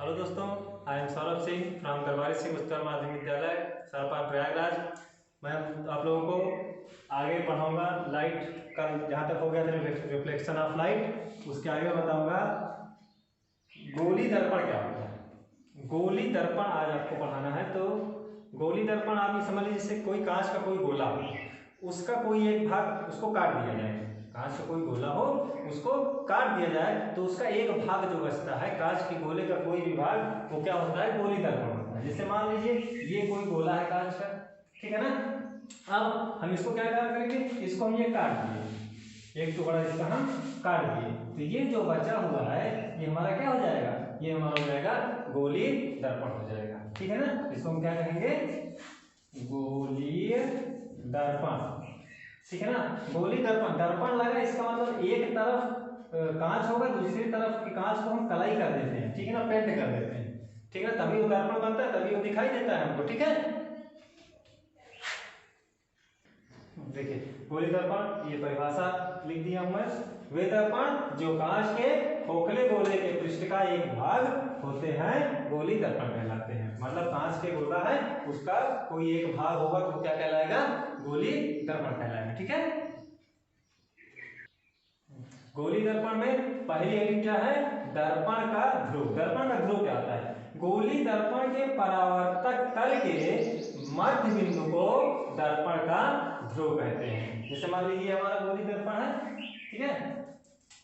Hello दोस्तों, I am Saurabh Singh from दरबारी सिंह उच्चतर माध्यमिक विद्यालय सरपा प्रयागराज। मैं आप लोगों को आगे पढ़ाऊंगा लाइट का, जहाँ तक हो गया था रिफ्लेक्शन ऑफ लाइट, उसके आगे बताऊंगा गोली दर्पण क्या होता है। गोली दर्पण आज आपको पढ़ाना है। तो गोली दर्पण आप ये समझ लीजिए, जैसे कोई कांच का कोई गोला हो, उसका कोई एक भाग उसको काट दिया जाए। कांच का कोई गोला हो, उसको काट दिया जाए तो उसका एक भाग जो बचता है, कांच के गोले का कोई भी भाग, वो क्या होता है, गोली दर्पण होता है। जैसे मान लीजिए ये कोई गोला है कांच का, ठीक है ना। अब हम इसको क्या करेंगे, इसको हम ये काट दिए, एक टुकड़ा इसका हम काट दिए, तो ये जो बचा हुआ है ये हमारा क्या हो जाएगा, ये हमारा हो जाएगा गोली दर्पण हो जाएगा, ठीक है ना। इसको हम क्या कहेंगे, गोली दर्पण, ठीक है ना। गोली दर्पण, दर्पण लगा इसका मतलब एक तरफ कांच होगा, दूसरी तरफ के कांच को हम कलाई कर देते हैं, ठीक है ना, पेंट कर देते हैं, ठीक है ना, तभी वो दर्पण बनता है, तभी वो दिखाई देता है हमको, ठीक है। देखिए गोली दर्पण, ये परिभाषा लिख दिया हूं मैं। वे दर्पण जो कांच के खोखले गोले के पृष्ठ का एक भाग होते हैं, गोली दर्पण कहलाते हैं। मतलब कांच के गोला है, उसका कोई एक भाग होगा तो क्या कहलाएगा, गोली दर्पण कहलाएगा, ठीक है। गोली दर्पण में पहली हेडिंग क्या है, दर्पण का ध्रुव। दर्पण का ध्रुव क्या होता है, गोली दर्पण के परावर्तक तल के मध्य बिंदु को दर्पण का ध्रुव कहते हैं। जैसे मान लीजिए हमारा गोली दर्पण है, ठीक है।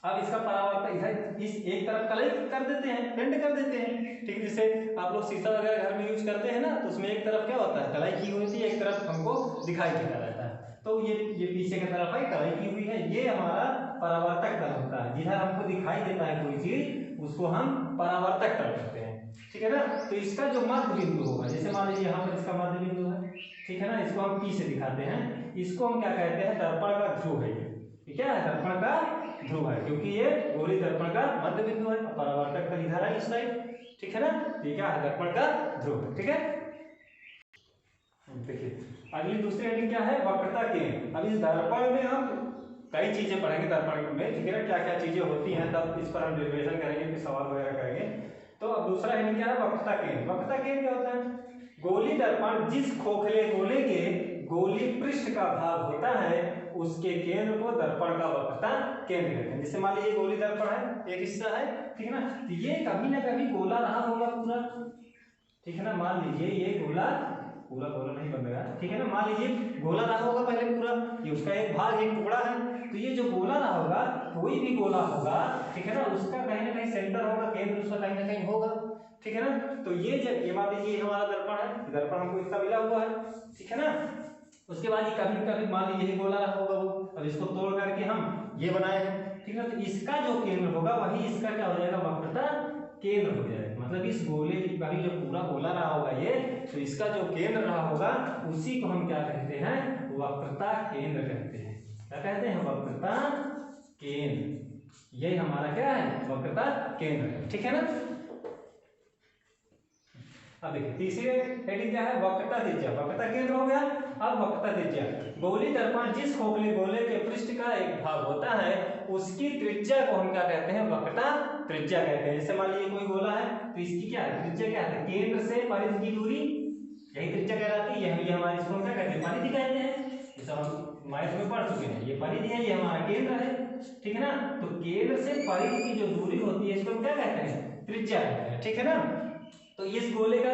अब इसका परावर्तक इधर इस एक तरफ कलई कर देते हैं, पेंट कर देते हैं, ठीक है। जैसे आप लोग शीशा वगैरह घर में यूज करते हैं ना, तो उसमें एक तरफ क्या होता है, कलाई की हुई होती है, एक तरफ हमको दिखाई देता रहता है। तो ये पीछे की तरफ है, कलाई की हुई है, ये हमारा परावर्तक तल होता है। जिधर हमको दिखाई देता है कोई चीज, उसको हम परावर्तक तल कहते हैं, ठीक है ना। तो इसका जो मध्य बिंदु होगा, जैसे मान लीजिए यहाँ पर इसका मध्य बिंदु है, ठीक है ना, इसको हम पी से दिखाते हैं, इसको हम क्या कहते हैं, दर्पण का ध्रुव है ये, ठीक है, दर्पण का ध्रुव है, क्योंकि ये गोली दर्पण का मध्य बिंदु है, परावर्तक तल इधर है इस साइड, ठीक है ना। ये क्या है, दर्पण का ध्रुव है, ठीक है। देखिए अगली दूसरी हेडिंग क्या है, वक्रता केंद्र। अब इस दर्पण में हम कई चीजें पढ़ेंगे दर्पण में, ठीक है ना, क्या क्या चीजें होती हैं, तब इस पर हम डेरिवेशन करेंगे, फिर सवाल वगैरह करेंगे। तो अब दूसरा हेडिंग क्या है, वक्रता केंद्र। वक्रता केंद्र क्या होता है, गोली दर्पण जिस खोखले गोले के गोली पृष्ठ का भाग होता है, उसके केंद्र को दर्पण का वक्रता केंद्र कहते हैं। जैसे मान लीजिए गोली दर्पण है, एक हिस्सा है, ठीक है ना, तो ये कभी ना कभी गोला रहा होगा पूरा, ठीक है ना। मान लीजिए ये गोला पूरा गोला नहीं बन रहा, ठीक है ना, मान लीजिए गोला रहा होगा पहले पूरा, ये उसका एक भाग एक टुकड़ा है, तो ये जो गोला रहा होगा, कोई भी गोला होगा, ठीक है ना, उसका कहीं ना कहीं सेंटर होगा, केंद्र उसका कहीं ना कहीं होगा, ठीक है ना। तो ये जब ये मान लीजिए हमारा दर्पण है, दर्पण हमको इतना मिला हुआ है, ठीक है ना। उसके बाद ये कभी कभी मान लीजिए गोला रहा होगा वो, अब इसको तोड़ करके हम ये बनाए हैं, ठीक है, तो इसका जो केंद्र होगा वही इसका क्या हो जाएगा, वक्रता केंद्र हो जाएगा। मतलब इस गोले का भी जो पूरा गोला रहा होगा ये, तो इसका जो केंद्र रहा होगा उसी को हम क्या कहते हैं, वक्रता केंद्र कहते हैं। क्या कहते हैं, वक्रता केंद्र। ये हमारा क्या है, वक्रता केंद्र है, ठीक है ना। अब देखिए तीसरी हेडिंग क्या है, वक्रता त्रिज्या। वक्रता केंद्र हो गया, अब वक्रता त्रिज्या। गोली दर्पण जिस खोखले गोले के पृष्ठ का एक भाग होता है, उसकी त्रिज्या को हम क्या कहते हैं, वक्रता त्रिज्या कहते हैं। जैसे मान लीजिए कोई गोला है, तो इसकी क्या है, त्रिज्या क्या है, केंद्र से परिधि की दूरी, यही त्रिज्या कहलाती है। ये हमारे इसको क्या कहते हैं, परिधि कहते हैं। ये सब हम मैथ में पढ़ चुके हैं, ये परिधि है, ये हमारा केंद्र है, ठीक है ना। तो केंद्र से परिधि की जो दूरी होती है, इसको हम क्या कहते हैं, त्रिज्या कहते हैं, ठीक है ना। तो इस गोले का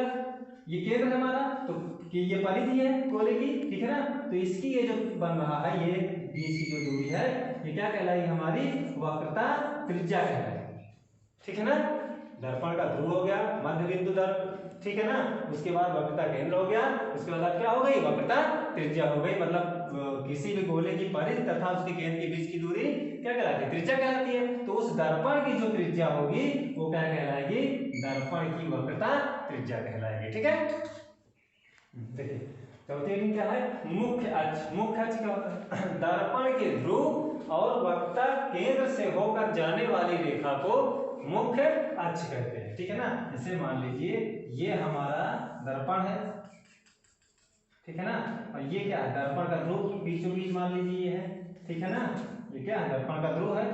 ये केंद्र है हमारा, तो कि ये परिधि है गोले की, ठीक है ना। तो इसकी ये जो बन रहा है, ये बीच की जो दूरी है, ये क्या कहलाएगी, हमारी वक्रता त्रिज्या कहलाएगी, ठीक है ना। दर्पण का ध्रुव हो गया, मध्य बिंदु ठीक है ना। उसके बाद वक्रता केंद्र हो गया, उसके बाद क्या हो गई, वक्रता त्रिज्या हो गई। मतलब किसी भी गोले की परिधि तथा उसके केंद्र के बीच की दूरी क्या कहलाती है, त्रिज्या कहलाती है। तो उस दर्पण की जो त्रिज्या होगी वो क्या कहलाएगी, दर्पण की वक्रता त्रिज्या कहलाएगी, ठीक है। देखिए चौथी हेडिंग क्या है, मुख्य अक्ष। मुख्य अक्ष क्या होता है, दर्पण के ध्रुव और वक्रता केंद्र से होकर जाने वाली रेखा को मुख्य अक्ष कहते हैं, ठीक है ना। जैसे मान लीजिए ये हमारा दर्पण है, ठीक है ना, और ये क्या है, दर्पण का ध्रुव बीचों बीच मान लीजिए ये है, ठीक है ना, ये क्या है, दर्पण का ध्रुव है।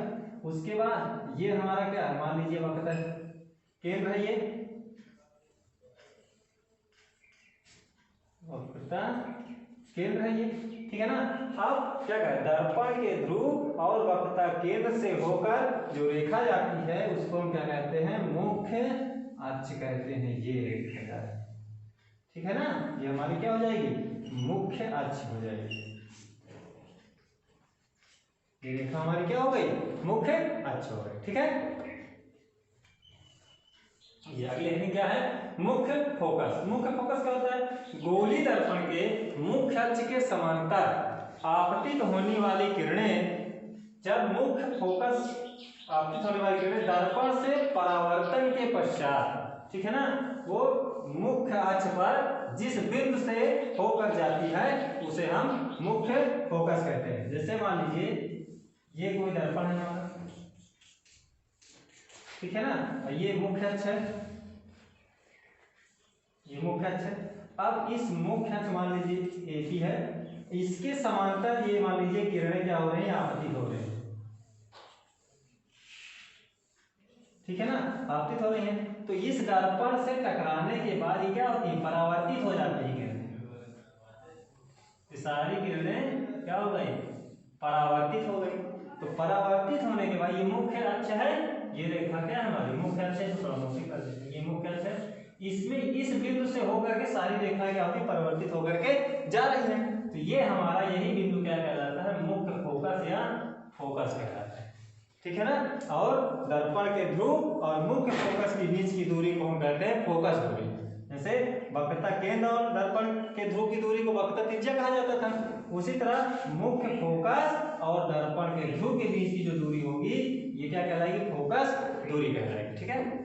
उसके बाद ये हमारा क्या है, मान लीजिए वक्रता केंद्र है ये, वक्रता केंद्र है ये, ठीक है ना। अब क्या कहें, दर्पण के ध्रुव और वक्रता केंद्र से होकर जो रेखा जाती है उसको हम क्या कहते हैं, मुख्य अक्ष कहते हैं। ये रेखा जाती है, ठीक है ना, ये हमारी क्या हो जाएगी, मुख्य अक्ष हो जाएगी। ये रेखा हमारी क्या हो गई, मुख्य अक्ष हो गई, ठीक है। ये अगले हेडिंग क्या है, मुख्य फोकस। मुख्य फोकस क्या होता है, गोली दर्पण के मुख्य अक्ष के समांतर आपतित होने वाली किरणें, जब मुख्य फोकस आपतित होने वाली किरणें दर्पण से परावर्तन के पश्चात, ठीक है ना, वो मुख्य अक्ष पर जिस बिंदु से होकर जाती है उसे हम मुख्य फोकस कहते हैं। जैसे मान लीजिए ये कोई दर्पण है हमारा, ठीक है ना, ये मुख्य अक्ष है, ये मुख्य अक्ष है। अब इस मुख्य अक्ष मान लीजिए AP है, इसके समांतर ये मान लीजिए किरणें क्या हो रही हैं, आपतित हो रही हैं, ठीक है ना, आपतित हो रही हैं। तो इस दर्पण से टकराने के बाद ये क्या होती है, परावर्तित हो जाती है किरणें। ये सारी किरणें क्या हो गई, परावर्तित हो गई। तो परावर्तित होने के बाद ये मुख्य अक्ष है, ये रेखा क्या है हमारी, मुख्य अक्ष है, तो प्रमुख कर देते हैं, ये मुख्य अक्ष है। इसमें इस बिंदु से होकर के सारी रेखाएं क्या होती है, परिवर्तित होकर के जा रही हैं। तो ये हमारा यही बिंदु क्या कहलाता है, मुख्य फोकस या फोकस कहलाता है, ठीक है ना। और दर्पण के ध्रुव और मुख्य फोकस के बीच की दूरी को हम कहते हैं फोकस दूरी। जैसे वक्रता केंद्र और दर्पण के ध्रुव की दूरी को वक्रता त्रिज्या कहा जाता था, उसी तरह मुख्य फोकस और दर्पण के ध्रुव के बीच की जो दूरी होगी ये क्या कहलाएगी, फोकस दूरी कहलाएगी, ठीक है।